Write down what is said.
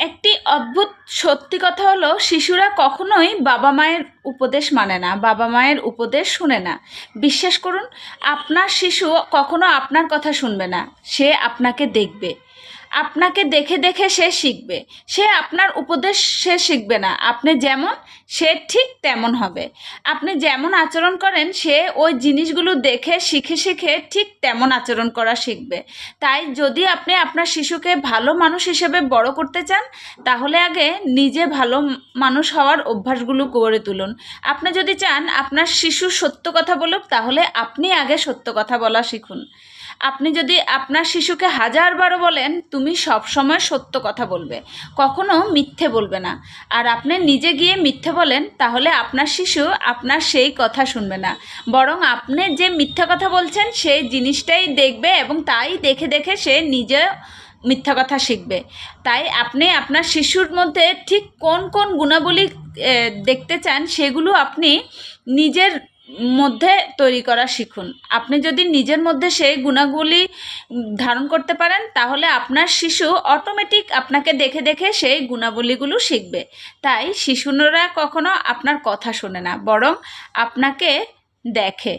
একটি অদ্ভুত সত্যি কথা হলো, শিশুরা কখনোই বাবা মায়ের উপদেশ মানে না, বাবা মায়ের উপদেশ শুনে না। বিশ্বাস করুন, আপনার শিশু কখনো আপনার কথা শুনবে না। সে আপনাকে দেখবে, আপনাকে দেখে দেখে সে শিখবে। সে আপনার উপদেশ সে শিখবে না। আপনি যেমন, সে ঠিক তেমন হবে। আপনি যেমন আচরণ করেন, সে ওই জিনিসগুলো দেখে শিখে শিখে ঠিক তেমন আচরণ করা শিখবে। তাই যদি আপনি আপনার শিশুকে ভালো মানুষ হিসেবে বড় করতে চান, তাহলে আগে নিজে ভালো মানুষ হওয়ার অভ্যাসগুলো গড়ে তুলুন। আপনি যদি চান আপনার শিশু সত্য কথা বলুক, তাহলে আপনি আগে সত্য কথা বলা শিখুন। আপনি যদি আপনার শিশুকে হাজারবারও বলেন তুমি সব সময় সত্য কথা বলবে, কখনো মিথ্যে বলবে না, আর আপনি নিজে গিয়ে মিথ্যে বলেন, তাহলে আপনার শিশু আপনার সেই কথা শুনবে না, বরং আপনি যে মিথ্যা কথা বলছেন সেই জিনিসটাই দেখবে এবং তাই দেখে দেখে সে নিজে মিথ্যা কথা শিখবে। তাই আপনি আপনার শিশুর মধ্যে ঠিক কোন কোন গুণাবলী দেখতে চান, সেগুলো আপনি নিজের মধ্যে তৈরি করা শিখুন। আপনি যদি নিজের মধ্যে সেই গুণাবলী ধারণ করতে পারেন, তাহলে আপনার শিশু অটোমেটিক আপনাকে দেখে দেখে সেই গুণাবলীগুলো শিখবে। তাই শিশুরা কখনো আপনার কথা শোনে না, বরং আপনাকে দেখে।